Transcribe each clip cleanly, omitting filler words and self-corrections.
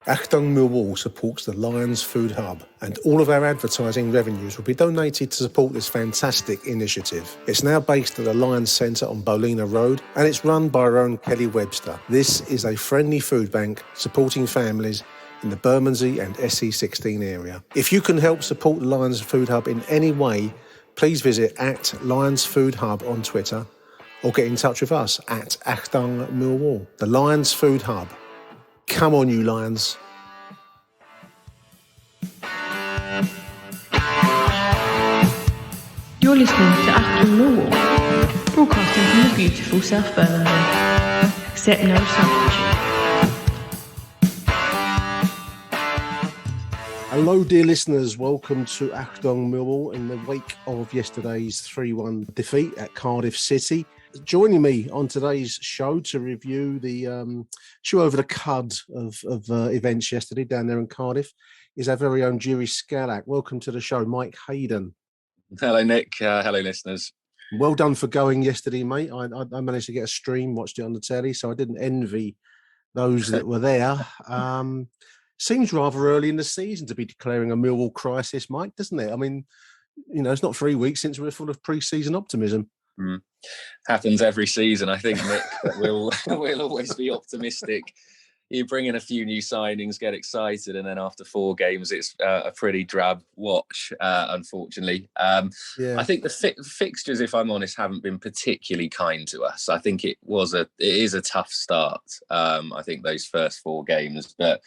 AchtungMillwall supports the Lions Food Hub, and all of our advertising revenues will be donated to support this fantastic initiative. It's now based at the Lions Centre on Bolina Road, and it's run by our own Kelly Webster. This is a friendly food bank supporting families in the Bermondsey and SE16 area. If you can help support the Lions Food Hub in any way, please visit @LionsFoodHub on Twitter or get in touch with us at AchtungMillwall. The Lions Food Hub. Come on, you Lions. You're listening to AchtungMillwall, broadcasting from the beautiful South Birmingham. Accept no substitute. Hello, dear listeners. Welcome to AchtungMillwall in the wake of yesterday's 3-1 defeat at Cardiff City. Joining me on today's show to review the chew over the cud of events yesterday down there in Cardiff is our very own Jury Scalak. Welcome to the show, Mike Hayden. Hello, Nick. Hello, listeners. Well done for going yesterday, mate. I managed to get a stream, watched it on the telly, so I didn't envy those that were there. Seems rather early in the season to be declaring a Millwall crisis, Mike, doesn't it? I mean, you know, it's not 3 weeks since we're full of pre-season optimism. Happens every season, I think, Nick. We'll always be optimistic. You bring in a few new signings, get excited, and then after 4 games, it's a pretty drab watch, unfortunately. I think the fixtures, if I'm honest, haven't been particularly kind to us. I think it is a tough start. I think those first 4 games, but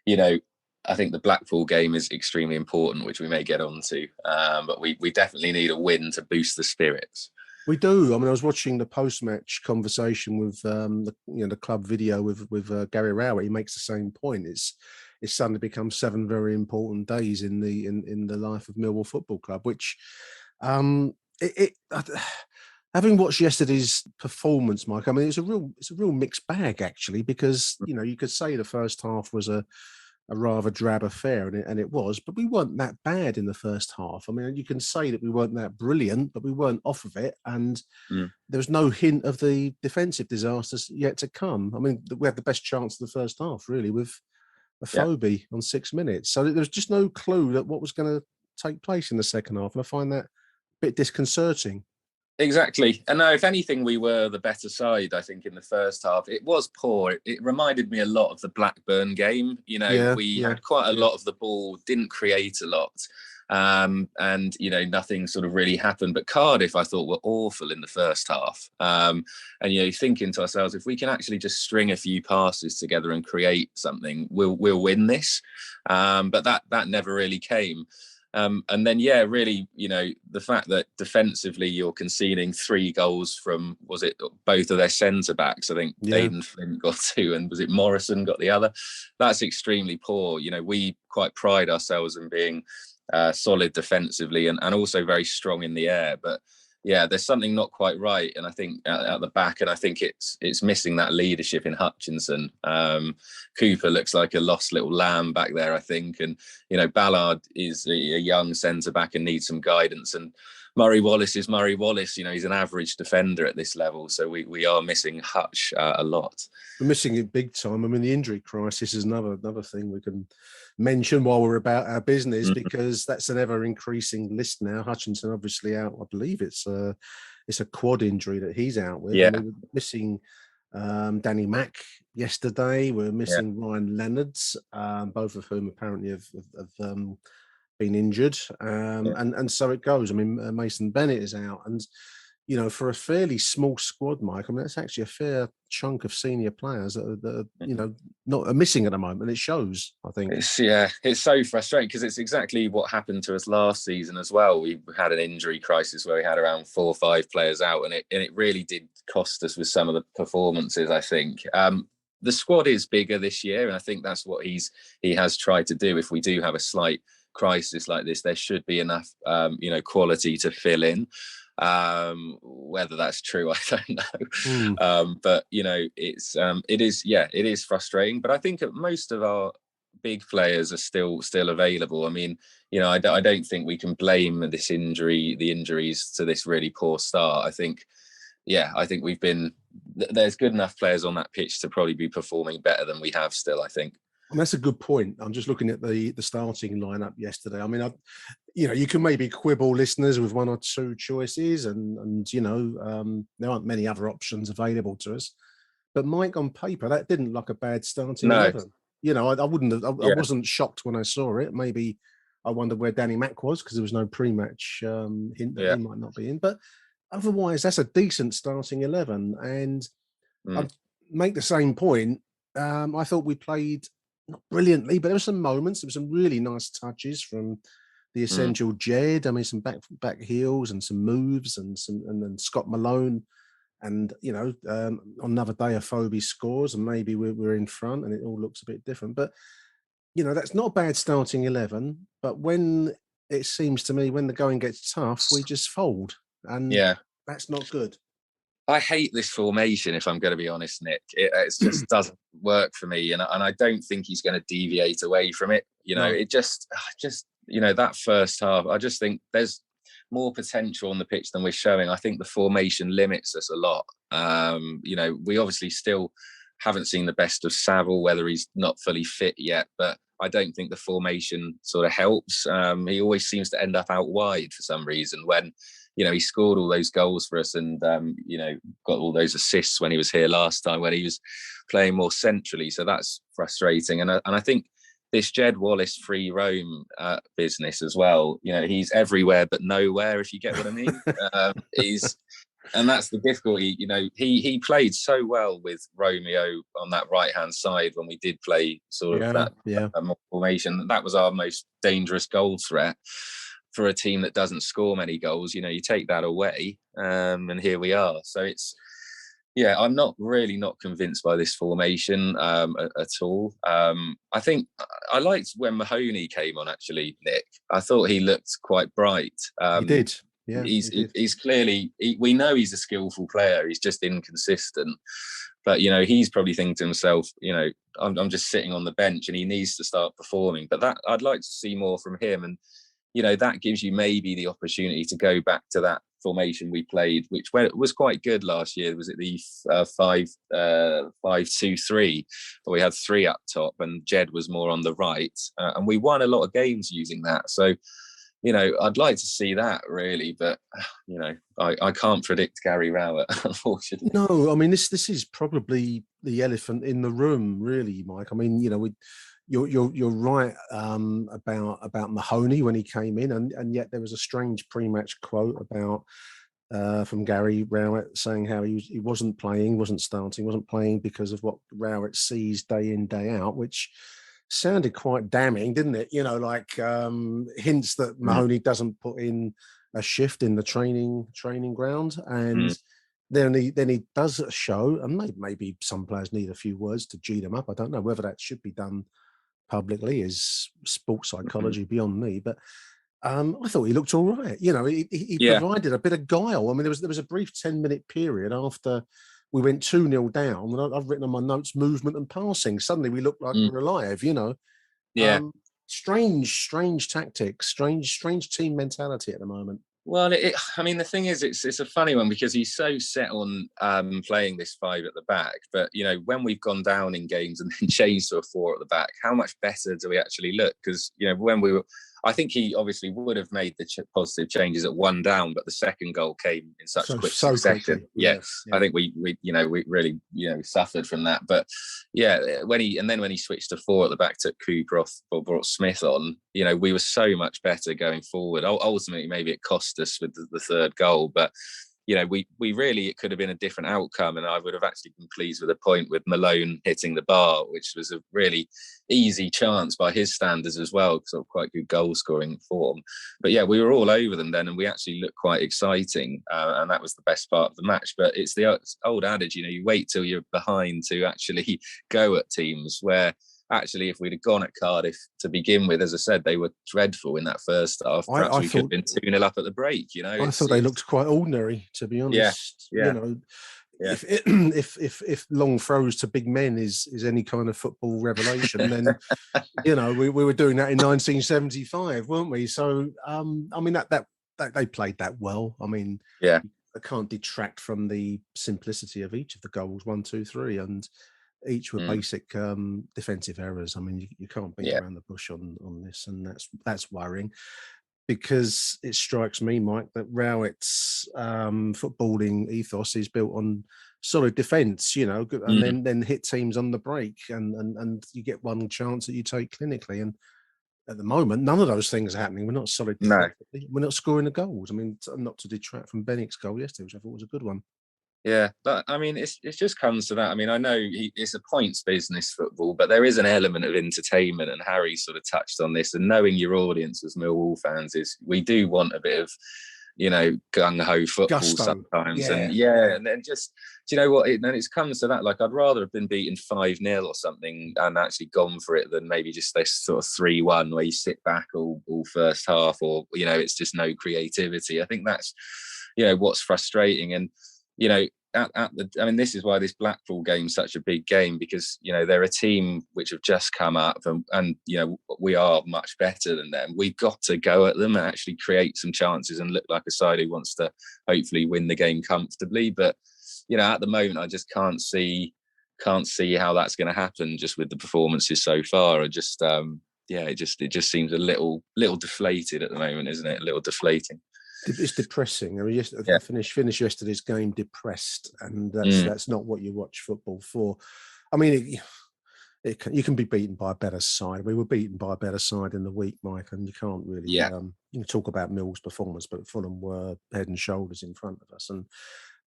you know, I think the Blackpool game is extremely important, which we may get on to. But we definitely need a win to boost the spirits. We do. I mean, I was watching the post-match conversation with the club video with Gary Rowett. He makes the same point. It's suddenly become 7 very important days in the life of Millwall Football Club. Which, having watched yesterday's performance, Mike, I mean, it's a real mixed bag actually, because you know you could say the first half was a rather drab affair, and it was, but we weren't that bad in the first half. I mean, you can say that we weren't that brilliant, but we weren't off of it, and there was no hint of the defensive disasters yet to come. I mean, we had the best chance of the first half, really, with a Phobie on 6 minutes. So there was just no clue that what was going to take place in the second half, and I find that a bit disconcerting. Exactly. And no, if anything, we were the better side, I think, in the first half. It was poor. It reminded me a lot of the Blackburn game. You know, we had quite a lot of the ball, didn't create a lot. And, you know, nothing sort of really happened. But Cardiff, I thought, were awful in the first half. And, you know, thinking to ourselves, if we can actually just string a few passes together and create something, we'll win this. But that never really came. And then, really, you know, the fact that defensively you're conceding 3 goals from, was it both of their centre backs? I think Aidan Flint got 2, and was it Morrison got the other? That's extremely poor. You know, we quite pride ourselves in being solid defensively and also very strong in the air. But yeah, there's something not quite right, and I think at the back, and I think it's missing that leadership in Hutchinson. Cooper looks like a lost little lamb back there, I think, and you know Ballard is a young centre back and needs some guidance. And Murray Wallace is Murray Wallace. You know, he's an average defender at this level, so we are missing Hutch a lot. We're missing it big time. I mean, the injury crisis is another thing we can mention while we're about our business, because that's an ever increasing list now. Hutchinson obviously out. I believe it's a quad injury that he's out with. Yeah. And we were missing Danny Mack yesterday. We're missing Ryan Leonards, both of whom apparently have been injured. And so it goes. I mean, Mason Bennett is out, and you know, for a fairly small squad, Mike, I mean, that's actually a fair chunk of senior players that are you know, are missing at the moment. It shows, I think. It's so frustrating, because it's exactly what happened to us last season as well. We had an injury crisis where we had around 4 or 5 players out, and it really did cost us with some of the performances, I think. The squad is bigger this year, and I think that's what he has tried to do. If we do have a slight crisis like this, there should be enough you know, quality to fill in. Whether that's true, I don't know. But you know, it is frustrating. But I think most of our big players are still available. I mean, you know, I don't think we can blame the injuries to this really poor start. I think there's good enough players on that pitch to probably be performing better than we have still, I think. mean, that's a good point. I'm just looking at the starting lineup yesterday. I mean, you can maybe quibble, listeners, with one or two choices, and there aren't many other options available to us. But Mike, on paper, that didn't look a bad starting 11. I wouldn't have. I wasn't shocked when I saw it. Maybe I wondered where Danny Mack was because there was no pre-match hint that he might not be in. But otherwise, that's a decent starting 11. And I'd make the same point. I thought we played not brilliantly, but there were some moments. There were some really nice touches from the essential Jed. I mean, some back heels and some moves and then Scott Malone. And, on another day, Afobe scores and maybe we're in front and it all looks a bit different. But, that's not a bad starting 11. But when it seems to me, when the going gets tough, we just fold. And that's not good. I hate this formation, if I'm going to be honest, Nick. It just doesn't work for me. And I don't think he's going to deviate away from it. It just that first half, I just think there's more potential on the pitch than we're showing. I think the formation limits us a lot. We obviously still haven't seen the best of Saville, whether he's not fully fit yet, but I don't think the formation sort of helps. He always seems to end up out wide for some reason when, he scored all those goals for us and, got all those assists when he was here last time, when he was playing more centrally. So that's frustrating. And I think this Jed Wallace free roam business as well, he's everywhere but nowhere, if you get what I mean. And that's the difficulty. He played so well with Romeo on that right-hand side when we did play sort of that formation. That was our most dangerous goal threat for a team that doesn't score many goals. You take that away and here we are. So I'm not convinced by this formation at all. I think I liked when Mahoney came on, actually, Nick. I thought he looked quite bright. He did. Yeah, he's clearly, we know he's a skillful player. He's just inconsistent. But, he's probably thinking to himself, I'm just sitting on the bench and he needs to start performing. But that I'd like to see more from him. And, that gives you maybe the opportunity to go back to that formation we played, which was quite good last year. Was it the 5-2-3, where we had three up top and Jed was more on the right, and we won a lot of games using that. So, I'd like to see that really, but I can't predict Gary Rowett, unfortunately. No, I mean this is probably the elephant in the room, really, Mike. I mean, You're right about Mahoney when he came in, and yet there was a strange pre-match quote about from Gary Rowett saying how he wasn't playing, wasn't starting, wasn't playing because of what Rowett sees day in, day out, which sounded quite damning, didn't it? Hints that Mahoney doesn't put in a shift in the training ground, and then he does a show, and maybe some players need a few words to G them up. I don't know whether that should be done publicly is sports psychology beyond me, but I thought he looked all right. He provided a bit of guile. I mean, there was a brief 10-minute period after we went 2-0 down, and I've written on my notes movement and passing. Suddenly we looked like we're alive. Strange tactics, strange team mentality at the moment. Well, the thing is, it's a funny one because he's so set on playing this 5 at the back. But, when we've gone down in games and then changed to a 4 at the back, how much better do we actually look? Because, when we were, I think he obviously would have made the positive changes at 1 down, but the second goal came in such quick succession. Yes. I think we really, suffered from that. But when he switched to 4 at the back, took Cooper off or brought Smith on, we were so much better going forward. Ultimately, maybe it cost us with the third goal, but we really, it could have been a different outcome, and I would have actually been pleased with a point with Malone hitting the bar, which was a really easy chance by his standards as well, sort of quite good goal scoring form. But we were all over them then, and we actually looked quite exciting, and that was the best part of the match. But it's the old adage, you wait till you're behind to actually go at teams, where actually, if we'd have gone at Cardiff to begin with, as I said, they were dreadful in that first half. Perhaps we could have been 2-0 up at the break. I thought they looked quite ordinary, to be honest. If long throws to big men is any kind of football revelation, then we were doing that in 1975, weren't we? So that they played that well. I mean, I can't detract from the simplicity of each of the goals, 1, 2, 3, and Each were basic defensive errors. I mean, you can't beat around the bush on this, and that's worrying, because it strikes me, Mike, that Rowett's footballing ethos is built on solid defence, and then hit teams on the break, and you get one chance that you take clinically. And at the moment, none of those things are happening. We're not solid defensively. We're not scoring the goals. I mean, not to detract from Bennick's goal yesterday, which I thought was a good one. Yeah, I mean, it just comes to that. I mean, I know it's a points business, football, but there is an element of entertainment, and Harry sort of touched on this. And knowing your audience as Millwall fans is, we do want a bit of, gung-ho football sometimes. And and then just, do you know what? Then it comes to that. Like, I'd rather have been beaten 5-0 or something and actually gone for it than maybe just this sort of 3-1 where you sit back all first half, or, it's just no creativity. I think that's, what's frustrating. And, this is why this Blackpool game is such a big game, because they're a team which have just come up, and we are much better than them. We've got to go at them and actually create some chances and look like a side who wants to hopefully win the game comfortably. But at the moment, I just can't see how that's going to happen, just with the performances so far. It just seems a little deflated at the moment, isn't it? A little deflating. It's depressing. I mean, I finished yesterday's game depressed, and that's not what you watch football for. I mean, you can be beaten by a better side. We were beaten by a better side in the week, Mike, and you can't really you can talk about Mill's performance, but Fulham were head and shoulders in front of us, and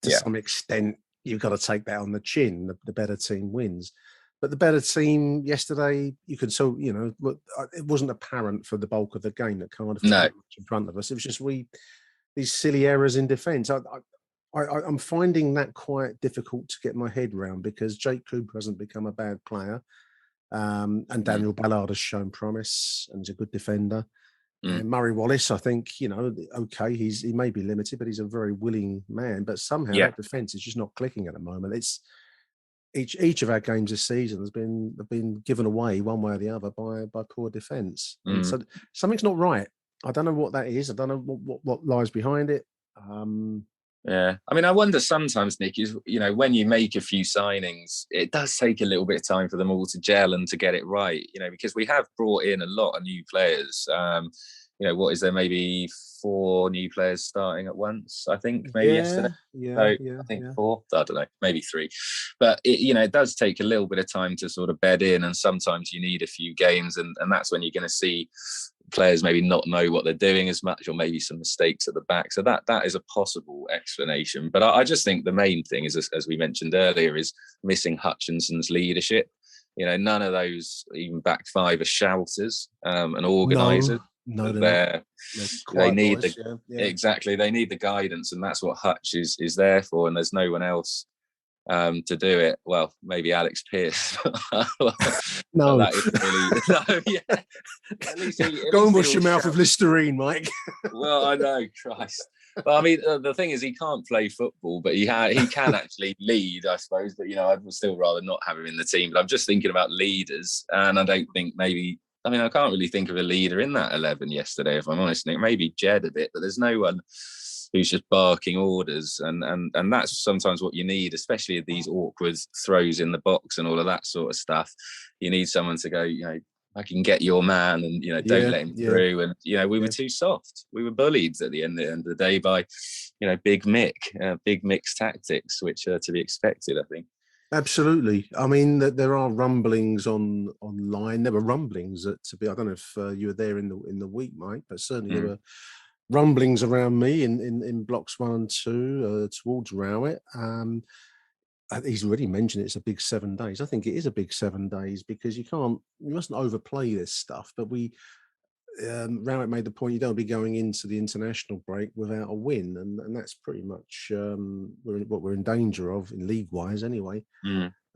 to some extent, you've got to take that on the chin. The better team wins. But the better team yesterday, it wasn't apparent for the bulk of the game that Cardiff was much in front of us. It was just these silly errors in defence. I'm finding that quite difficult to get my head around, because Jake Cooper hasn't become a bad player, and Daniel Ballard has shown promise and he's a good defender. And Murray Wallace, I think, he may be limited, but he's a very willing man. But somehow that defence is just not clicking at the moment. It's each of our games this season have been given away one way or the other by poor defence. So something's not right. I don't know what that is. I don't know what lies behind it. I mean, I wonder sometimes, Nick, is, when you make a few signings, it does take a little bit of time for them all to gel and to get it right, because we have brought in a lot of new players. What is there, maybe 4 new players starting at once, I think, maybe yesterday. I think 4, I don't know, maybe 3. But it does take a little bit of time to sort of bed in, and sometimes you need a few games, and that's when you're going to see players maybe not know what they're doing as much, or maybe some mistakes at the back. So that is a possible explanation. But I just think the main thing is, as we mentioned earlier, is missing Hutchinson's leadership. None of those, even back 5, are shouters and organisers. No, they need exactly. They need the guidance, and that's what Hutch is there for. And there's no one else to do it. Well, maybe Alex Pearce. No, that is really At least go and wash your mouth with Listerine, Mike. Well, I know, Christ. But I mean, the thing is, he can't play football, but he can actually lead, I suppose. But I would still rather not have him in the team. But I'm just thinking about leaders, and I don't think maybe. I mean, I can't really think of a leader in that 11 yesterday, if I'm honest, Nick. Maybe Jed a bit, but there's no one who's just barking orders. And that's sometimes what you need, especially at these awkward throws in the box and all of that sort of stuff. You need someone to go, I can get your man, and, don't let him through. And, we were too soft. We were bullied at the end of the day by, Big Mick's tactics, which are to be expected, I think. Absolutely. I mean, there are rumblings online. There were rumblings I don't know if you were there in the week, Mike, but certainly there were rumblings around me in blocks 1 and 2 towards Rowett. He's already mentioned it's a big 7 days. I think it is a big 7 days, because you mustn't overplay this stuff. But Rowett made the point, you don't be going into the international break without a win, and that's pretty much what we're in danger of in league-wise anyway.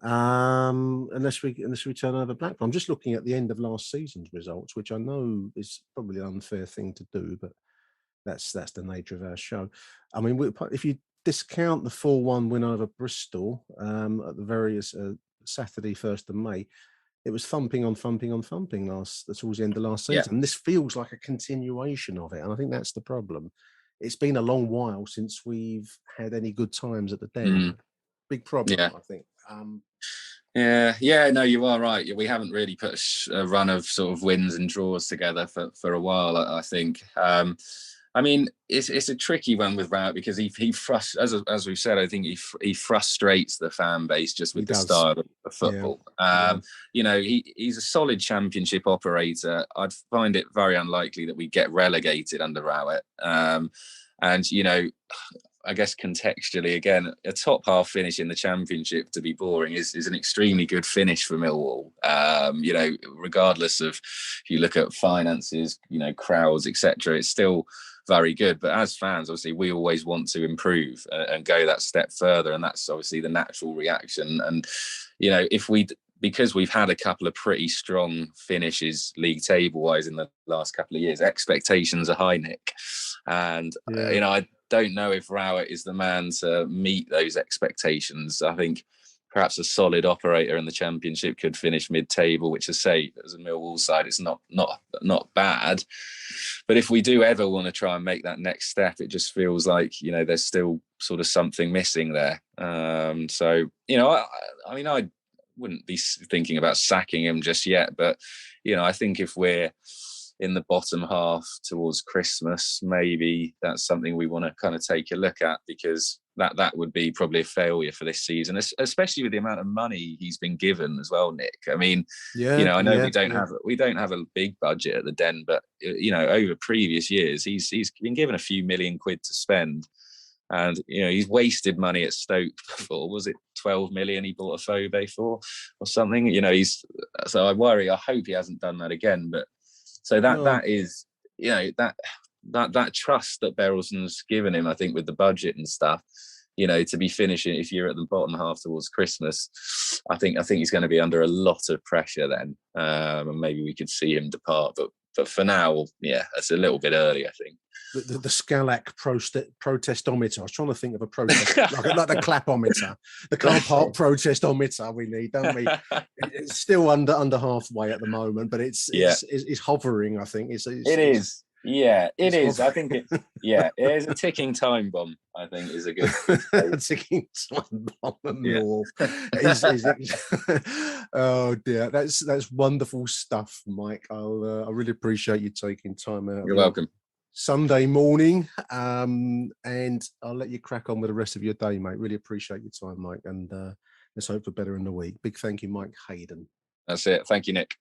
Unless we turn over Blackpool. I'm just looking at the end of last season's results, which I know is probably an unfair thing to do, but that's the nature of our show. I mean, if you discount the 4-1 win over Bristol at the various Saturday 1st of May, it was thumping on thumping towards the end of last season. And this feels like a continuation of it. And I think that's the problem. It's been a long while since we've had any good times at the Den. Big problem, I think. Yeah, no, you are right. We haven't really put a run of sort of wins and draws together for a while, I think. I mean, it's a tricky one with Rowett because he as we've said, I think he frustrates the fan base just with the style of football. You know, he's a solid Championship operator. I'd find it very unlikely that we get relegated under Rowett. And you know, I guess contextually, again, a top half finish in the Championship, to be boring, is an extremely good finish for Millwall. You know, regardless of if you look at finances, you know, crowds, etc., it's still very good. But as fans, obviously, we always want to improve and go that step further, and that's obviously the natural reaction. And you know, because we've had a couple of pretty strong finishes league table wise in the last couple of years, expectations are high, Nick. And you know, I don't know if Rowett is the man to meet those expectations. I think perhaps a solid operator in the Championship could finish mid-table, which, I say, as a Millwall side, it's not bad. But if we do ever want to try and make that next step, it just feels like, you know, there's still sort of something missing there. So, you know, I mean, I wouldn't be thinking about sacking him just yet, but, you know, I think if we're in the bottom half towards Christmas, maybe that's something we want to kind of take a look at, because that would be probably a failure for this season, especially with the amount of money he's been given as well, Nick. I mean, you know, I know we don't have a big budget at the Den, but you know, over previous years, he's been given a few million quid to spend, and you know, he's wasted money at Stoke before. Was it 12 million he bought a Phobe for or something? You know, so I worry. I hope he hasn't done that again, but. So that is, you know, that trust that Berylson's given him, I think, with the budget and stuff, you know, to be finishing, if you're at the bottom half towards Christmas, I think he's going to be under a lot of pressure then, and maybe we could see him depart. But for now, yeah, it's a little bit early, I think. The Scalac protestometer. I was trying to think of a protest, like the clapometer, the car park protestometer we need, don't we? It's still under halfway at the moment, but it's hovering, I think. It is. Yeah, it is. I think it is a ticking time bomb, I think, is a good a ticking time bomb. Oh dear, that's wonderful stuff, Mike. I really appreciate you taking time out. You're welcome. Sunday morning, and I'll let you crack on with the rest of your day, mate. Really appreciate your time, Mike, and let's hope for better in the week. Big thank you, Mike Hayden. That's it. Thank you, Nick.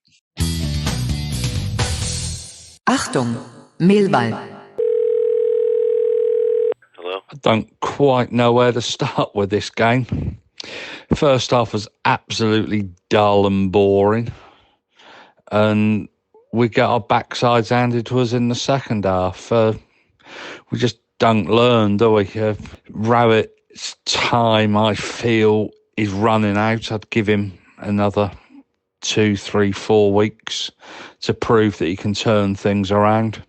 Achtung, Millwall. Hello? I don't quite know where to start with this game. First half was absolutely dull and boring, and we get our backsides handed to us in the second half. We just don't learn, do we? Rowett's time, I feel, is running out. I'd give him another 2, 3, 4 weeks to prove that he can turn things around.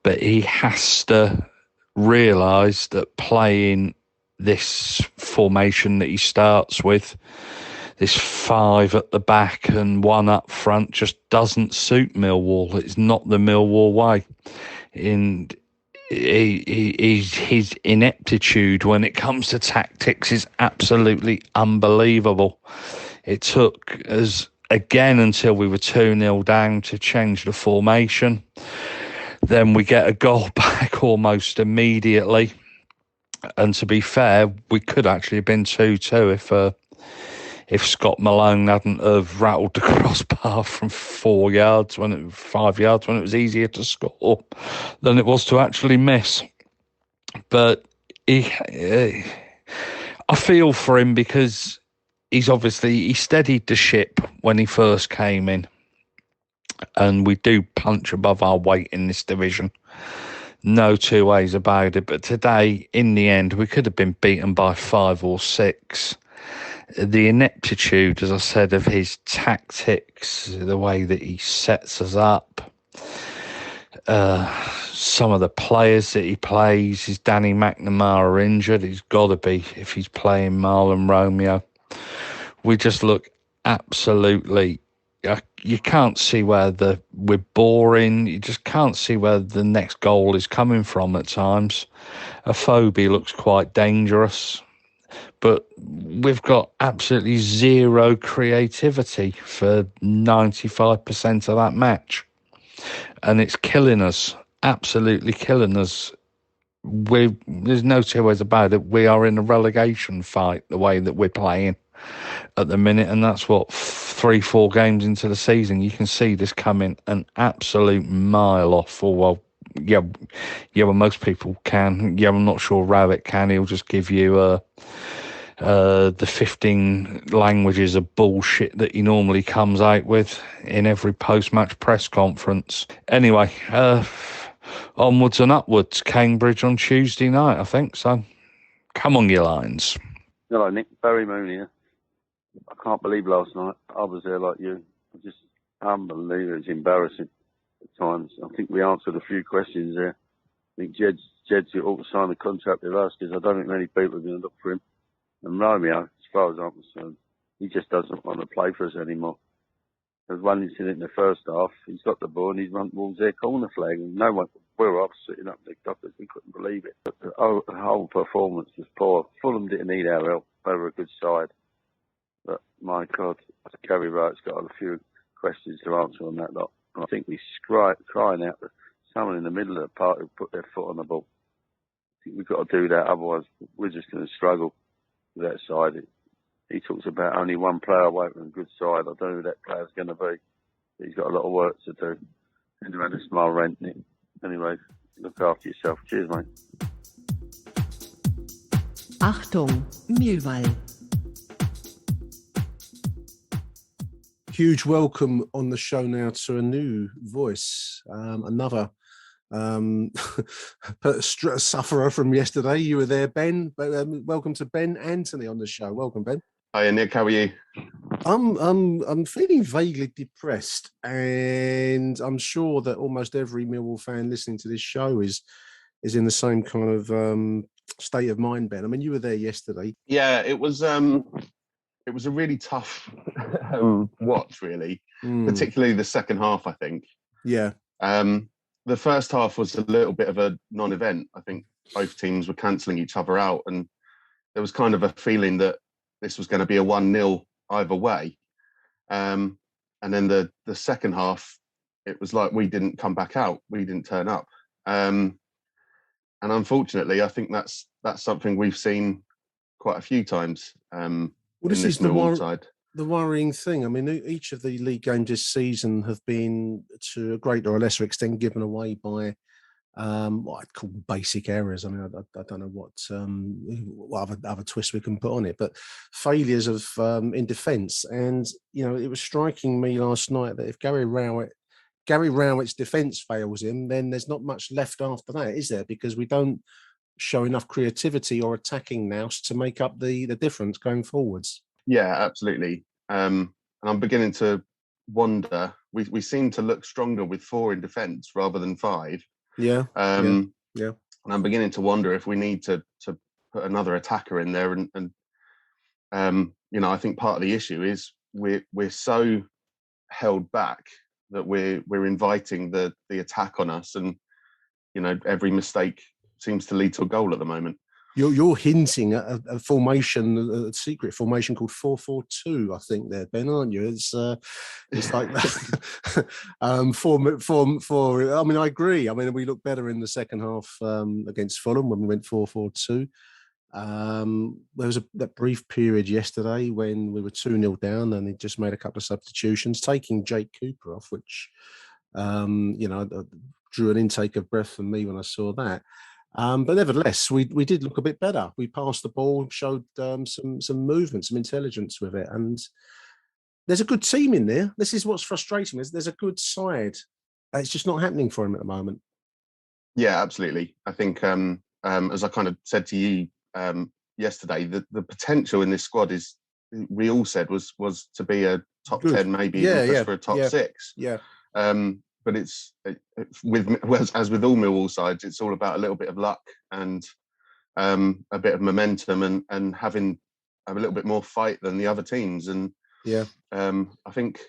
But he has to realise that playing this formation that he starts with, this 5 at the back and 1 up front, just doesn't suit Millwall. It's not the Millwall way. And his ineptitude when it comes to tactics is absolutely unbelievable. It took us again until we were 2-0 down to change the formation. Then we get a goal back almost immediately. And to be fair, we could actually have been 2-2 if Scott Malone hadn't have rattled the crossbar from 5 yards when it was easier to score than it was to actually miss. But I feel for him, because he steadied the ship when he first came in, and we do punch above our weight in this division. No two ways about it. But today, in the end, we could have been beaten by 5 or 6. The ineptitude, as I said, of his tactics, the way that he sets us up, some of the players that he plays. Is Danny McNamara injured? He's got to be if he's playing Marlon Romeo. We just look absolutely... You can't see where we're boring. You just can't see where the next goal is coming from at times. Afobe looks quite dangerous. but we've got absolutely zero creativity for 95% of that match. And it's killing us, absolutely killing us. There's no two ways about it. We are in a relegation fight the way that we're playing at the minute, and that's what 3-4 games into the season. You can see this coming an absolute mile off. Or well, well, most people can. Yeah, I'm not sure Rowett can. He'll just give you the 15 languages of bullshit that he normally comes out with in every post-match press conference. Anyway, onwards and upwards. Cambridge on Tuesday night, I think. So, come on, your lines. Hello, Nick. Barry Moon here. I can't believe last night. I was there like you. Just unbelievable. It's embarrassing at times. I think we answered a few questions there. I think Jed's ought to sign a contract with us because I don't think many people are going to look for him. And Romeo, as far as I'm concerned, he just doesn't want to play for us anymore. There's one incident in the first half. He's got the ball and he's run towards their corner flag, and no one. We were up sitting up the doctors. We couldn't believe it. But the whole performance was poor. Fulham didn't need our help. They were a good side. But my God, Gary Rowett's got a few questions to answer on that lot. I think we crying out that someone in the middle of the park who put their foot on the ball. I think we've got to do that. Otherwise, we're just going to struggle with that side. He talks about only one player away from a good side. I don't know who that player's going to be. He's got a lot of work to do. And around a small rent. Anyway, look after yourself. Cheers, mate. Achtung, Millwall. Huge welcome on the show now to a new voice, another sufferer from yesterday. You were there, Ben. Welcome to Ben Anthony on the show. Welcome, Ben. Hi, Nick. How are you? I'm feeling vaguely depressed, and I'm sure that almost every Millwall fan listening to this show is in the same kind of state of mind, Ben. I mean, you were there yesterday. Yeah, it was a really tough watch, really, particularly the second half, I think. Yeah. The first half was a little bit of a non-event. I think both teams were cancelling each other out, and there was kind of a feeling that this was going to be a 1-0 either way. And then the second half, it was like we didn't come back out. We didn't turn up. And unfortunately, I think that's something we've seen quite a few times. Well, this is the worrying thing. I mean, each of the league games this season have been, to a greater or lesser extent, given away by what I'd call basic errors. I mean, I don't know what other twist we can put on it, but failures of in defence. And it was striking me last night that if Gary Rowett's defence fails him, then there's not much left after that, is there? Because we don't show enough creativity or attacking nous to make up the difference going forwards. Yeah, absolutely. And I'm beginning to wonder. We seem to look stronger with 4 in defence rather than 5. Yeah. And I'm beginning to wonder if we need to put another attacker in there. And I think part of the issue is we're so held back that we're inviting the attack on us, and every mistake seems to lead to a goal at the moment. You're hinting at a formation, a secret formation called 4-4-2, I think, there, Ben, aren't you? It's like that. I mean, I agree. I mean, we looked better in the second half against Fulham when we went 4-4-2. There was that brief period yesterday when we were 2-0 down, and he just made a couple of substitutions, taking Jake Cooper off, which drew an intake of breath from me when I saw that. But nevertheless, we did look a bit better. We passed the ball, showed some movement, some intelligence with it. And there's a good team in there. This is what's frustrating. There's a good side. It's just not happening for him at the moment. Yeah, absolutely. I think, as I kind of said to you yesterday, the potential in this squad is, we all said, was to be a top 10, maybe even push for a top 6. Yeah. But as with all Millwall sides, it's all about a little bit of luck and a bit of momentum and having a little bit more fight than the other teams. And I think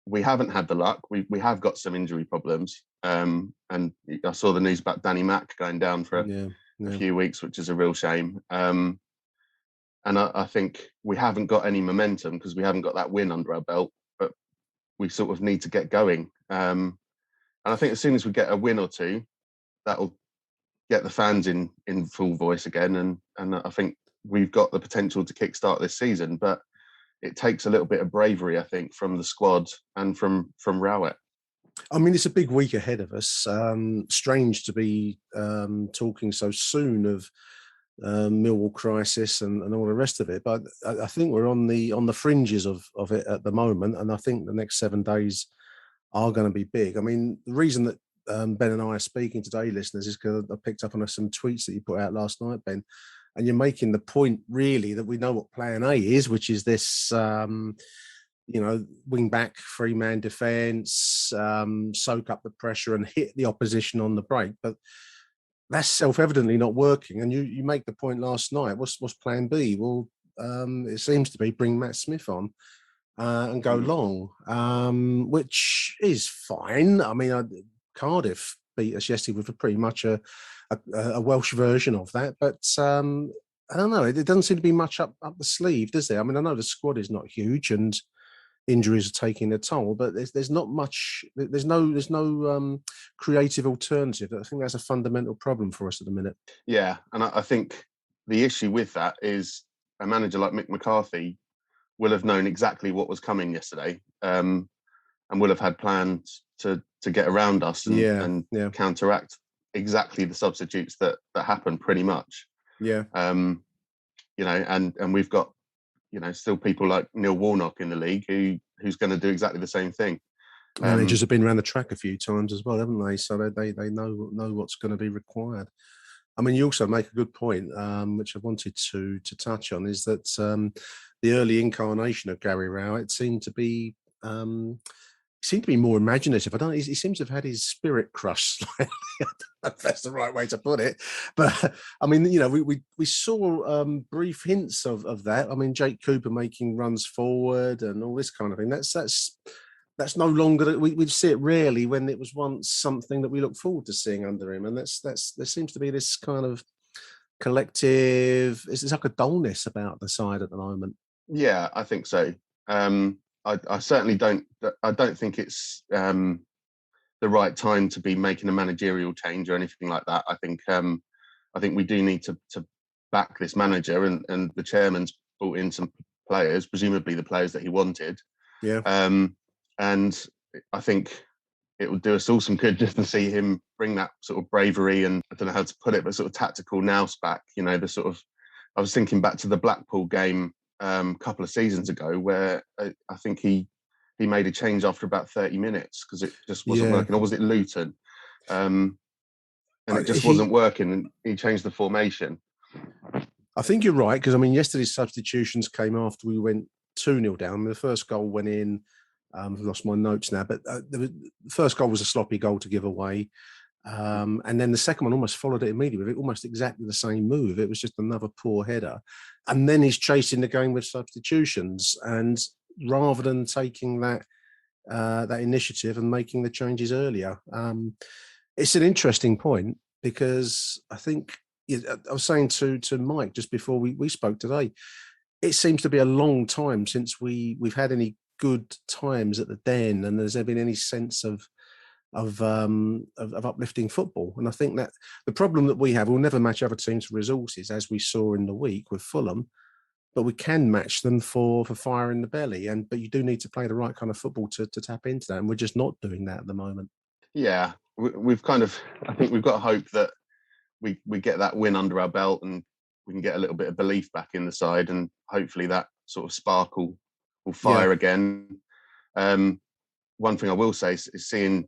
we haven't had the luck. We have got some injury problems. And I saw the news about Danny Mack going down for a few weeks, which is a real shame. And I think we haven't got any momentum because we haven't got that win under our belt, but we sort of need to get going. And I think as soon as we get a win or two, that'll get the fans in full voice again. And I think we've got the potential to kickstart this season, but it takes a little bit of bravery, I think, from the squad and from Rowett. I mean, it's a big week ahead of us. Strange to be talking so soon of Millwall crisis and all the rest of it, but I think we're on the fringes of it at the moment, and I think the next 7 days are going to be big. I mean, the reason that Ben and I are speaking today, listeners, is because I picked up on some tweets that you put out last night, Ben, and you're making the point really that we know what Plan A is, which is this. Wing back, 3-man defence, soak up the pressure and hit the opposition on the break. But that's self-evidently not working. And you make the point last night. What's Plan B? Well, it seems to be bring Matt Smith on and go long, which is fine. I mean, Cardiff beat us yesterday with pretty much a Welsh version of that. But I don't know. It doesn't seem to be much up the sleeve, does there? I mean, I know the squad is not huge and injuries are taking a toll, but there's not much. There's no creative alternative. I think that's a fundamental problem for us at the minute. Yeah, and I think the issue with that is a manager like Mick McCarthy will have known exactly what was coming yesterday, and will have had plans to get around us and counteract exactly the substitutes that happened pretty much. Yeah. And we've got still people like Neil Warnock in the league who's going to do exactly the same thing. Managers have been around the track a few times as well, haven't they? So they know what's going to be required. I mean, you also make a good point, which I wanted to touch on, is that the early incarnation of Gary Rowett seemed to be more imaginative. He seems to have had his spirit crushed slightly. I don't know if that's the right way to put it. But I mean, we saw brief hints of that. I mean, Jake Cooper making runs forward and all this kind of thing. That's no longer, we see it rarely when it was once something that we look forward to seeing under him. And there seems to be this kind of collective, it's like a dullness about the side at the moment. Yeah, I think so. I certainly don't think it's the right time to be making a managerial change or anything like that. I think we do need to back this manager, and the chairman's brought in some players, presumably the players that he wanted. Yeah. And I think it would do us all some good just to see him bring that sort of bravery and, I don't know how to put it, but sort of tactical nous back. I was thinking back to the Blackpool game a couple of seasons ago, where I think he made a change after about 30 minutes because it just wasn't working. Or was it Luton? And it just wasn't working, and he changed the formation. I think you're right, because I mean, yesterday's substitutions came after we went 2-0 down. The first goal went in. I've lost my notes now, but the first goal was a sloppy goal to give away. And then the second one almost followed it immediately with almost exactly the same move. It was just another poor header. And then he's chasing the game with substitutions. And rather than taking that initiative and making the changes earlier, it's an interesting point, because I think I was saying to Mike just before we spoke today, it seems to be a long time since we've had any good times at the Den, and has there been any sense of uplifting football. And I think that the problem that we have, we'll never match other teams' resources, as we saw in the week with Fulham, but we can match them for fire in the belly. But you do need to play the right kind of football to tap into that, and we're just not doing that at the moment. Yeah, we've I think we've got hope that we get that win under our belt, and we can get a little bit of belief back in the side, and hopefully that sort of spark will fire again. One thing I will say is seeing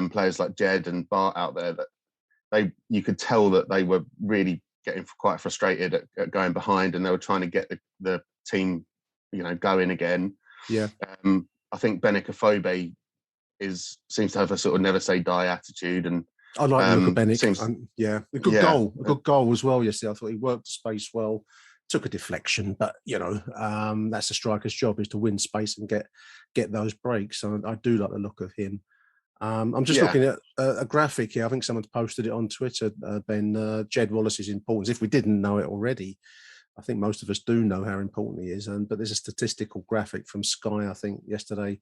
players like Jed and Bart out there, that you could tell that they were really getting quite frustrated at going behind, and they were trying to get the team, going again. Yeah. I think Benik Afobe seems to have a sort of never say die attitude, and I like the look of Benik. A good goal as well yesterday. I thought he worked the space well. Took a deflection, but that's a striker's job, is to win space and get those breaks. So I do like the look of him. I'm just looking at a graphic here. I think someone's posted it on Twitter, Ben, Jed Wallace's importance, if we didn't know it already. I think most of us do know how important he is. But there's a statistical graphic from Sky, I think, yesterday,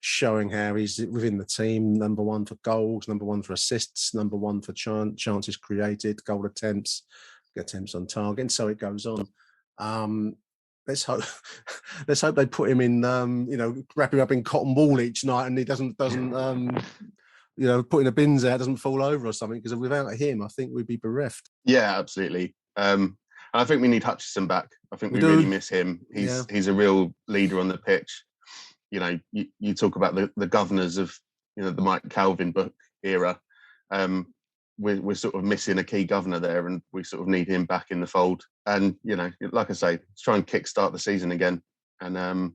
showing how he's within the team, number one for goals, number one for assists, number one for chances created, goal attempts on target, and so it goes on. Let's hope they put him in, wrap him up in cotton wool each night, and he doesn't putting the bins out doesn't fall over or something, because without him, I think we'd be bereft. Yeah, absolutely. I think we need Hutchison back. I think we really miss him. He's a real leader on the pitch. You talk about the governors of, the Mike Calvin book era. We're sort of missing a key governor there, and we sort of need him back in the fold. And, like I say, let's try and kickstart the season again and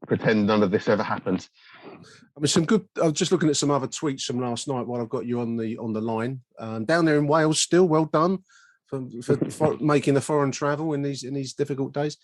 pretend none of this ever happened. I mean, I was just looking at some other tweets from last night while I've got you on the line. Down there in Wales still, well done for making the foreign travel in these difficult days.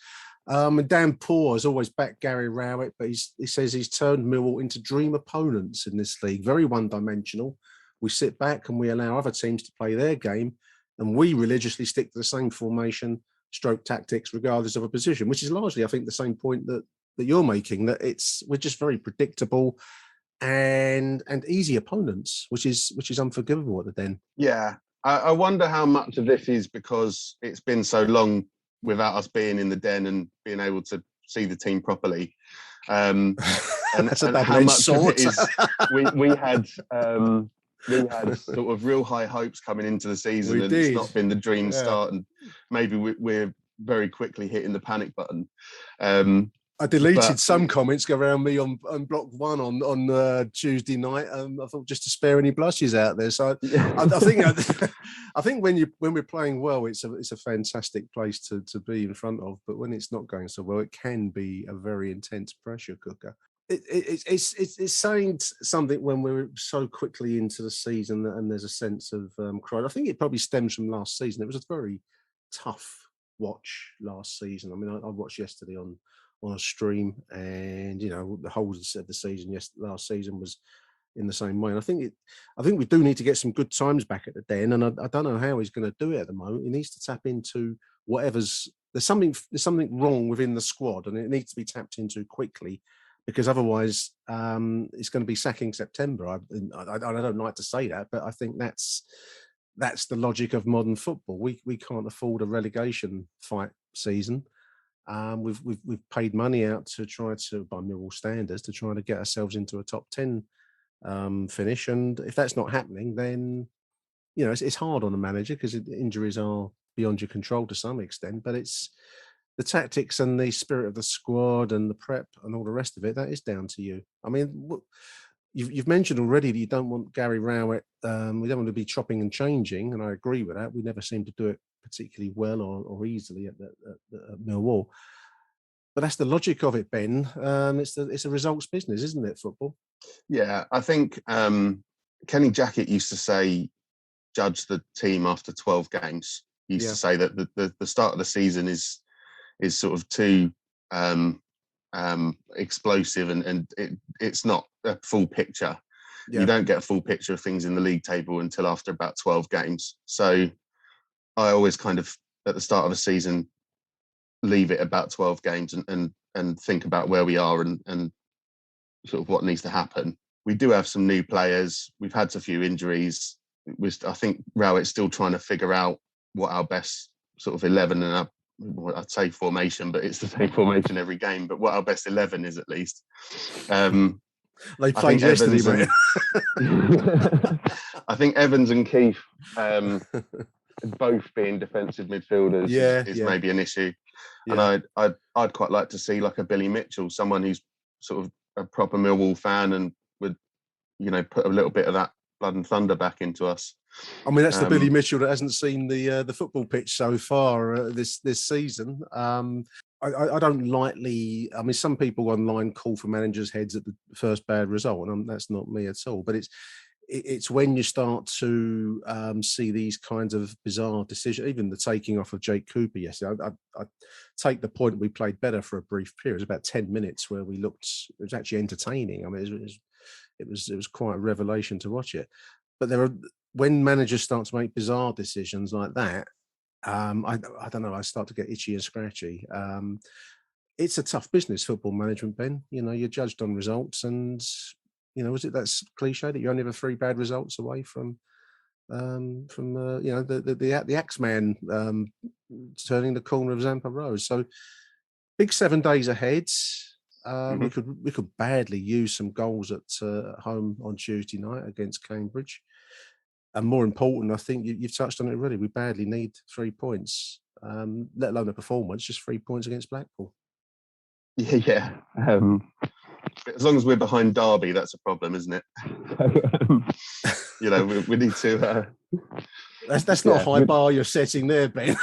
And Dan Poor has always backed Gary Rowett, but he says he's turned Millwall into dream opponents in this league, very one-dimensional. We sit back and we allow other teams to play their game, and we religiously stick to the same formation, stroke tactics, regardless of a position, which is largely, I think, the same point that you're making, that we're just very predictable and easy opponents, which is unforgivable at the Den. Yeah, I wonder how much of this is because it's been so long without us being in the Den and being able to see the team properly. And how much of it is we had sort of real high hopes coming into the season, it's not been the dream start, and maybe we're very quickly hitting the panic button. I deleted some comments around me on Block 1 on Tuesday night. I thought, just to spare any blushes out there. So I think when we're playing well, it's a fantastic place to be in front of. But when it's not going so well, it can be a very intense pressure cooker. It's saying something when we're so quickly into the season, and there's a sense of crying. I think it probably stems from last season. It was a very tough watch last season. I mean, I watched yesterday on a stream, and the whole of the season last season was in the same way. And I think we do need to get some good times back at the Den, and I don't know how he's going to do it at the moment. He needs to tap into whatever's there's something wrong within the squad, and it needs to be tapped into quickly, because otherwise it's going to be sacking September. I don't like to say that, but I think that's the logic of modern football. We can't afford a relegation fight season. We've paid money out to try to, by Millwall standards, to try to get ourselves into a top 10 finish. And if that's not happening, then it's hard on a manager, because injuries are beyond your control to some extent. But it's the tactics and the spirit of the squad and the prep and all the rest of it, that is down to you. I mean, you've mentioned already that you don't want Gary Rowett. We don't want to be chopping and changing, and I agree with that. We never seem to do it particularly well or easily at Millwall. But that's the logic of it, Ben. It's a results business, isn't it, football? Yeah, I think Kenny Jackett used to say, judge the team after 12 games. He used to say that the start of the season is sort of too explosive, and it's not a full picture. Yeah. You don't get a full picture of things in the league table until after about 12 games. So I always kind of, at the start of a season, leave it about 12 games and think about where we are and sort of what needs to happen. We do have some new players. We've had a few injuries. I think Rowett's still trying to figure out what our best sort of 11 and I'd say formation, but it's the same formation every game, but what our best 11 is, at least. They played yesterday, mate. I think Evans and Keith both being defensive midfielders is maybe an issue. Yeah. And I'd quite like to see like a Billy Mitchell, someone who's sort of a proper Millwall fan and would, put a little bit of that blood and thunder back into us. I mean, that's the Billy Mitchell that hasn't seen the football pitch so far this season. I don't lightly. I mean, some people online call for managers' heads at the first bad result, and that's not me at all. But it's when you start to see these kinds of bizarre decisions, even the taking off of Jake Cooper yesterday. I take the point that we played better for a brief period. It was about 10 minutes where we looked. It was actually entertaining. I mean, it was quite a revelation to watch it. But when managers start to make bizarre decisions like that, I don't know. I start to get itchy and scratchy. It's a tough business, football management, Ben. You know, you're judged on results, and you know, that's cliche that you're only ever 3 bad results away from you know, the Axeman turning the corner of Zampa Road. So big 7 days ahead. We could badly use some goals at home on Tuesday night against Cambridge. And more important, I think you've touched on it already. We badly need 3 points, let alone a performance. Just 3 points against Blackpool. Yeah. As long as we're behind Derby, that's a problem, isn't it? You know, we need to. That's not a high bar you're setting there, Ben.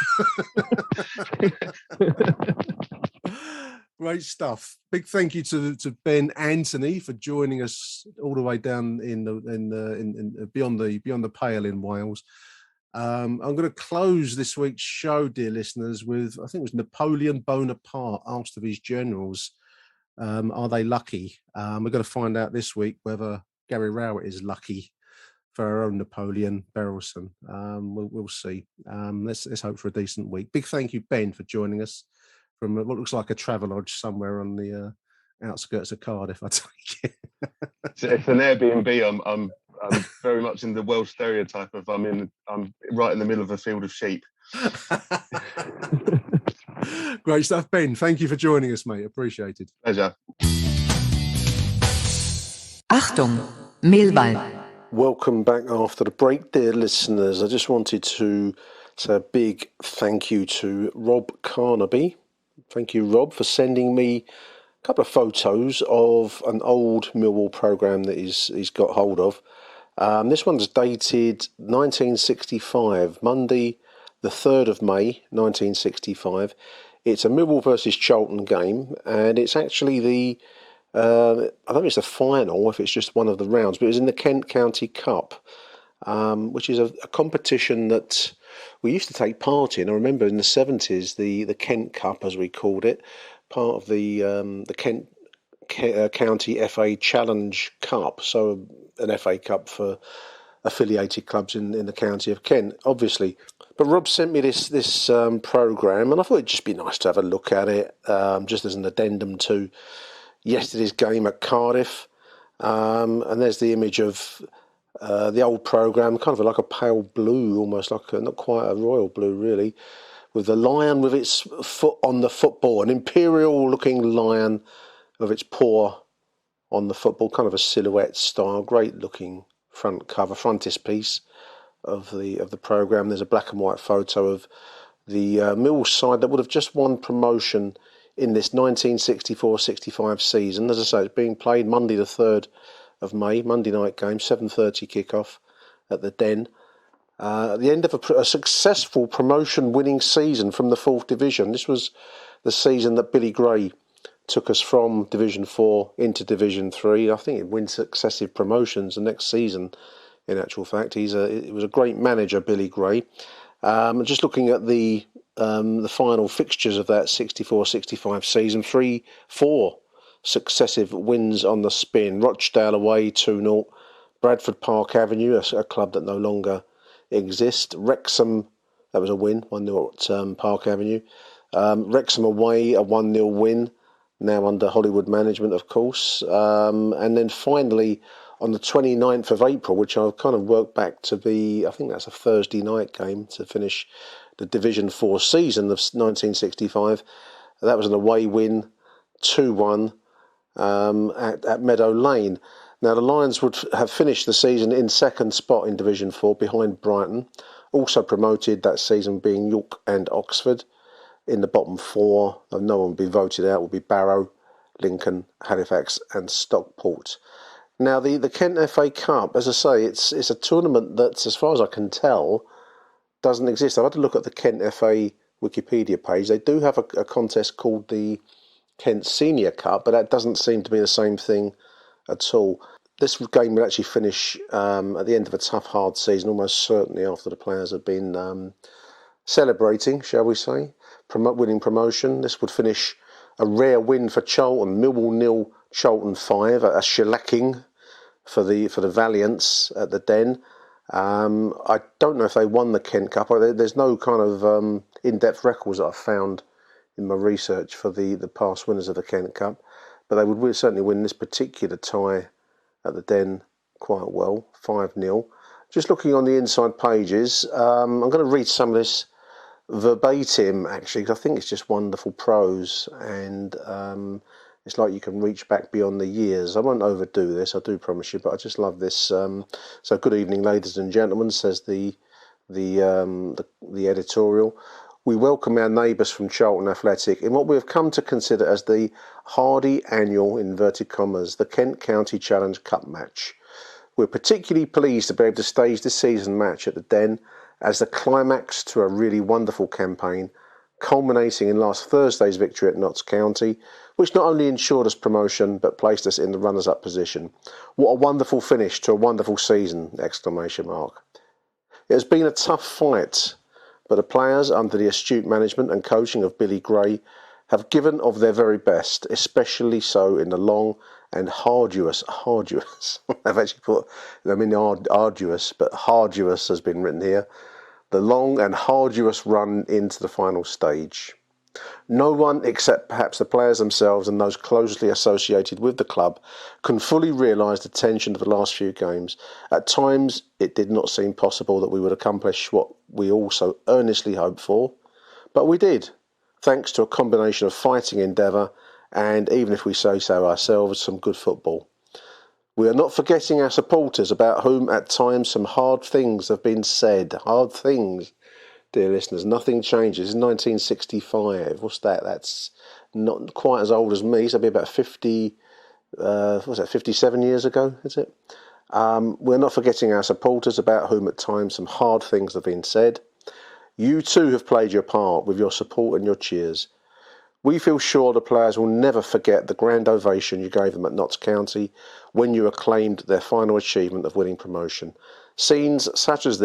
Great stuff. Big thank you to Ben Anthony for joining us all the way down in beyond the pale in Wales. I'm going to close this week's show, dear listeners, with I think it was Napoleon Bonaparte asked of his generals, are they lucky? We're going to find out this week whether Gary Rowett is lucky for our own Napoleon Berylson. We'll see. Let's hope for a decent week. Big thank you, Ben, for joining us from what looks like a Travelodge somewhere on the outskirts of Cardiff, I take it. It's an Airbnb. I'm very much in the Welsh stereotype of I'm right in the middle of a field of sheep. Great stuff, Ben. Thank you for joining us, mate. Appreciated. Pleasure. Achtung, Millwall. Welcome back after the break, dear listeners. I just wanted to say a big thank you to Rob Carnaby. Thank you, Rob, for sending me a couple of photos of an old Millwall programme that he's got hold of. This one's dated 1965, Monday, the 3rd of May, 1965. It's a Millwall versus Charlton game, and it's actually I don't think it's the final, if it's just one of the rounds, but it was in the Kent County Cup, which is a competition that we used to take part in. I remember in the 70s, the Kent Cup, as we called it, part of the Kent County FA Challenge Cup, so an FA Cup for affiliated clubs in the county of Kent, obviously. But Rob sent me this programme, and I thought it'd just be nice to have a look at it, just as an addendum to yesterday's game at Cardiff. And there's the image of the old programme, kind of like a pale blue, almost like not quite a royal blue, really, with the lion with its foot on the football, an imperial-looking lion with its paw on the football, kind of a silhouette style, great-looking front cover, frontispiece of the programme. There's a black and white photo of the Mill side that would have just won promotion in this 1964-65 season. As I say, it's being played Monday the 3rd of May, Monday night game, 7:30 kickoff at the Den. At the end of a successful promotion-winning season from the 4th Division. This was the season that Billy Gray took us from Division 4 into Division 3. I think he'd win successive promotions the next season, in actual fact. He was a great manager, Billy Gray. Just looking at the final fixtures of that 64-65 season, 3-4 successive wins on the spin. Rochdale away 2-0, Bradford Park Avenue, a club that no longer exists. Wrexham, that was a win, 1-0 at Park Avenue. Wrexham away, a 1-0 win, now under Hollywood management, of course. And then finally, on the 29th of April, which I've kind of worked back to be, I think that's a Thursday night game to finish the Division 4 season of 1965. That was an away win, 2-1 at Meadow Lane. Now, the Lions would have finished the season in second spot in Division 4 behind Brighton. Also promoted that season being York and Oxford. In the bottom 4, no one would be voted out, would be Barrow, Lincoln, Halifax and Stockport. Now, the Kent FA Cup, as I say, it's a tournament that, as far as I can tell, doesn't exist. I've had to look at the Kent FA Wikipedia page. They do have a contest called the Kent Senior Cup, but that doesn't seem to be the same thing at all. This game would actually finish at the end of a tough, hard season, almost certainly after the players have been celebrating, shall we say, winning promotion. This would finish a rare win for Charlton, Millwall 0, Charlton 5, a shellacking for the Valiants at the Den. I don't know if they won the Kent Cup. There's no kind of in-depth records that I've found in my research for the past winners of the Kent Cup, but they would certainly win this particular tie at the Den quite well, 5-0. Just looking on the inside pages, I'm going to read some of this verbatim, actually, because I think it's just wonderful prose, and it's like you can reach back beyond the years. I won't overdo this, I do promise you, but I just love this. So, good evening, ladies and gentlemen, says the editorial. We welcome our neighbours from Charlton Athletic in what we have come to consider as the hardy annual, inverted commas, the Kent County Challenge Cup match. We're particularly pleased to be able to stage this season match at the Den as the climax to a really wonderful campaign, culminating in last Thursday's victory at Notts County, which not only ensured us promotion but placed us in the runners-up position. What a wonderful finish to a wonderful season! Exclamation mark. It has been a tough fight, but the players, under the astute management and coaching of Billy Gray, have given of their very best, especially so in the long and arduous, I've actually put, arduous, but arduous has been written here, the long and arduous run into the final stage. No one, except perhaps the players themselves and those closely associated with the club, can fully realise the tension of the last few games. At times, it did not seem possible that we would accomplish what we all so earnestly hoped for, but we did, thanks to a combination of fighting endeavour and, even if we say so ourselves, some good football. We are not forgetting our supporters, about whom at times some hard things have been said. Hard things, dear listeners. Nothing changes. It's 1965. What's that? That's not quite as old as me. So it'll be about 57 years ago, is it? We're not forgetting our supporters, about whom at times some hard things have been said. You too have played your part with your support and your cheers. We feel sure the players will never forget the grand ovation you gave them at Notts County when you acclaimed their final achievement of winning promotion. Scenes such as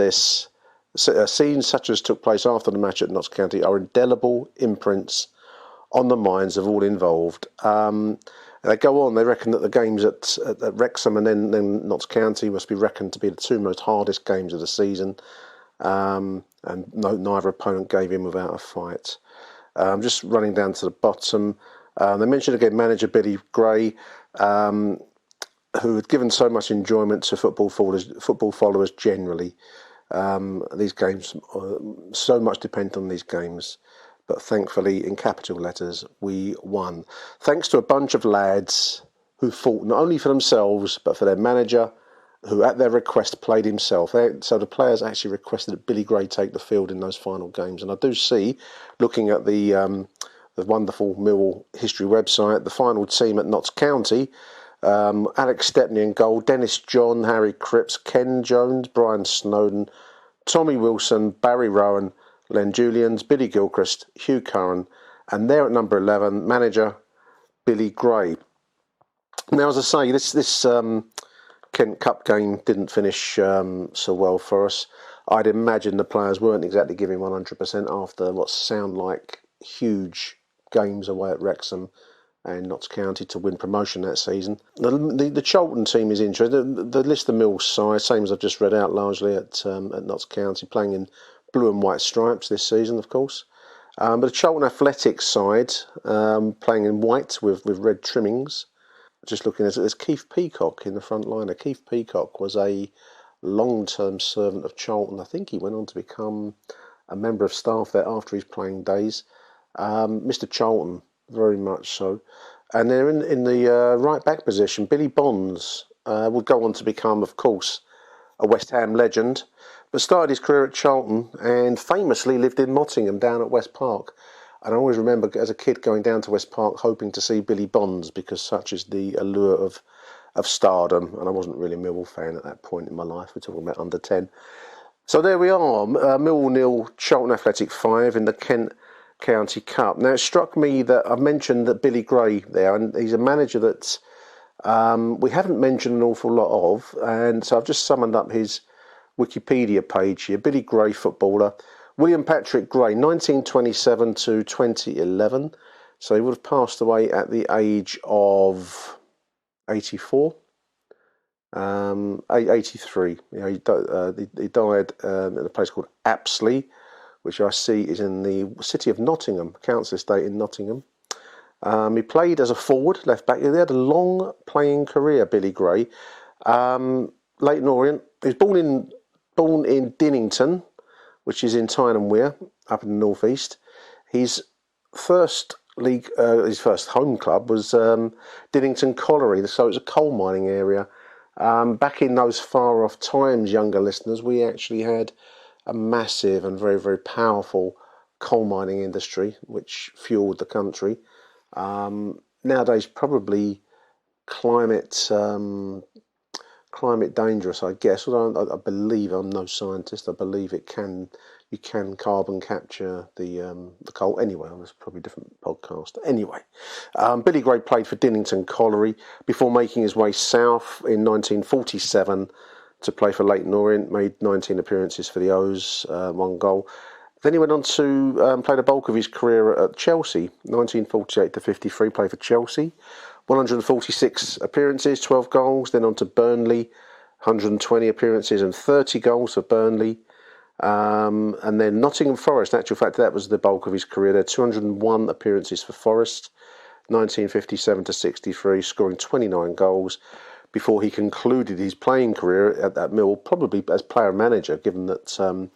took place after the match at Notts County are indelible imprints on the minds of all involved. They go on, they reckon that the games at Wrexham and then Notts County must be reckoned to be the two most hardest games of the season, and neither opponent gave in without a fight. Just running down to the bottom, they mentioned again manager Billy Gray, who had given so much enjoyment to football followers generally. These games, so much depend on these games, but thankfully, in capital letters, we won. Thanks to a bunch of lads who fought not only for themselves, but for their manager, who at their request played himself. So the players actually requested that Billy Gray take the field in those final games. And I do see, looking at the wonderful Millwall history website, the final team at Notts County, Alex Stepney in goal, Dennis John, Harry Cripps, Ken Jones, Brian Snowden, Tommy Wilson, Barry Rowan, Len Julians, Billy Gilchrist, Hugh Curran, and there at number 11, manager Billy Gray. Now, as I say, this Kent Cup game didn't finish so well for us. I'd imagine the players weren't exactly giving 100% after what sound like huge games away at Wrexham and Notts County to win promotion that season. The Charlton team is interesting. The list of Mill's side, same as I've just read out, largely at Notts County, playing in blue and white stripes this season, of course. But the Charlton Athletics side, playing in white with red trimmings. Just looking at it, there's Keith Peacock in the front liner. Keith Peacock was a long-term servant of Charlton. I think he went on to become a member of staff there after his playing days. Mr. Charlton, very much so. And they're in the right-back position. Billy Bonds would go on to become, of course, a West Ham legend, but started his career at Charlton and famously lived in Nottingham down at West Park. And I always remember as a kid going down to West Park hoping to see Billy Bonds, because such is the allure of stardom. And I wasn't really a Millwall fan at that point in my life. We're talking about under 10. So there we are, Millwall 0, Charlton Athletic 5 in the Kent County Cup. Now, it struck me that I've mentioned that Billy Gray there, and he's a manager that we haven't mentioned an awful lot of. And so I've just summoned up his Wikipedia page here. Billy Gray, footballer. William Patrick Gray, 1927 to 2011. So he would have passed away at the age of 84. 83. He died at a place called Apsley, which I see is in the city of Nottingham, council estate in Nottingham. He played as a forward, left back. He had a long playing career, Billy Gray. Leyton Orient. He was born in Dinnington, which is in Tyne and Wear, up in the northeast. His first home club was Dinnington Colliery, so it was a coal mining area. Back in those far off times, younger listeners, we actually had a massive and very, very powerful coal mining industry which fueled the country. Nowadays, probably climate dangerous, I guess. Although I believe, I'm no scientist, I believe you can carbon capture the coal. Anyway, that's probably a different podcast. Anyway, Billy Gray played for Dinnington Colliery before making his way south in 1947 to play for Leyton Orient. Made 19 appearances for the O's, 1 goal. Then he went on to play the bulk of his career at Chelsea, 1948 to 53, played for Chelsea. 146 appearances, 12 goals. Then on to Burnley, 120 appearances and 30 goals for Burnley. And then Nottingham Forest, in actual fact, that was the bulk of his career there. 201 appearances for Forest, 1957 to 63, scoring 29 goals before he concluded his playing career at Millwall, probably as player manager, given that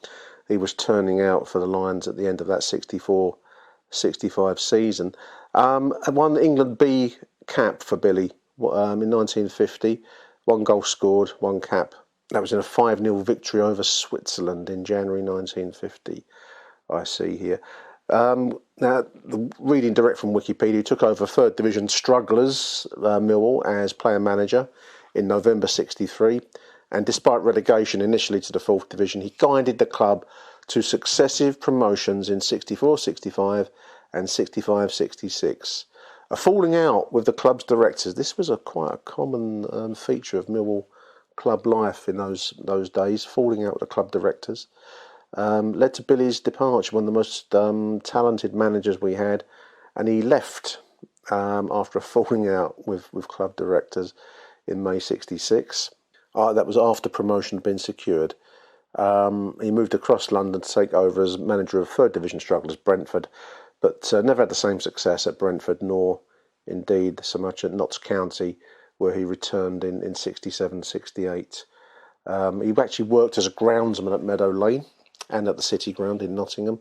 he was turning out for the Lions at the end of that 64-65 season. And won England B cap for Billy in 1950. 1 goal scored, 1 cap. That was in a 5-0 victory over Switzerland in January 1950, I see here. Now, reading direct from Wikipedia, he took over 3rd Division strugglers Millwall as player manager in November 63. And despite relegation initially to the 4th Division, he guided the club to successive promotions in 64-65 and 65-66. A falling out with the club's directors. This was quite a common feature of Millwall club life in those days, falling out with the club directors. Led to Billy's departure, one of the most talented managers we had, and he left after a falling out with club directors in May 66. That was after promotion had been secured. He moved across London to take over as manager of 3rd Division strugglers Brentford, but never had the same success at Brentford, nor indeed so much at Notts County, where he returned in 67-68. He actually worked as a groundsman at Meadow Lane and at the City Ground in Nottingham,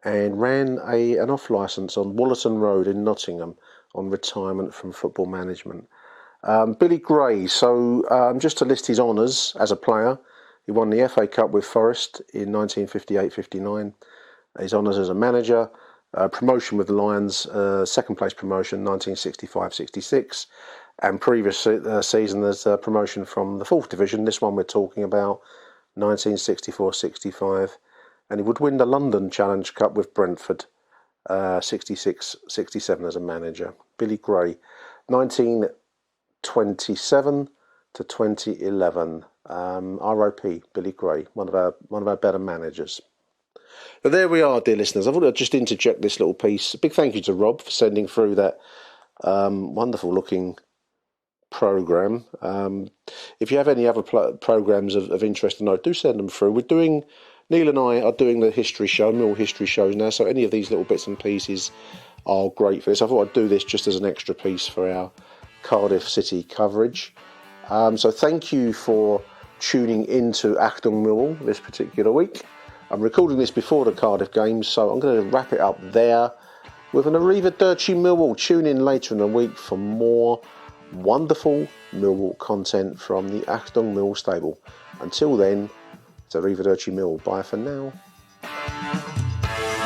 and ran an off-licence on Wollerton Road in Nottingham on retirement from football management. Billy Gray, so just to list his honours as a player, he won the FA Cup with Forest in 1958-59. His honours as a manager, promotion with the Lions, 2nd place promotion 1965-66, and previous season there's a promotion from the 4th Division, this one we're talking about, 1964-65, and he would win the London Challenge Cup with Brentford, 66-67 as a manager. Billy Gray, 1927 to 2011. R.I.P. Billy Gray, one of our better managers. But there we are, dear listeners. I thought I'd just interject this little piece. A big thank you to Rob for sending through that wonderful looking programme. If you have any other programmes of interest to note, do send them through. Neil and I are doing the history show, Mill History shows now, so any of these little bits and pieces are great for this. I thought I'd do this just as an extra piece for our Cardiff City coverage. So thank you for tuning into Achtung Millwall this particular week. I'm recording this before the Cardiff game, so I'm going to wrap it up there with an Arrivederci Millwall. Tune in later in the week for more wonderful Millwall content from the Achtung Millwall stable. Until then, it's Arrivederci Millwall. Bye for now.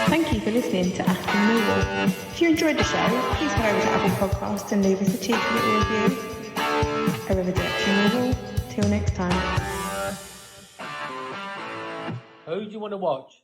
Thank you for listening to Achtung Millwall. If you enjoyed the show, please head over to Apple Podcasts and leave us a cheeky little review. Arrivederci Millwall. Till next time. Who do you want to watch?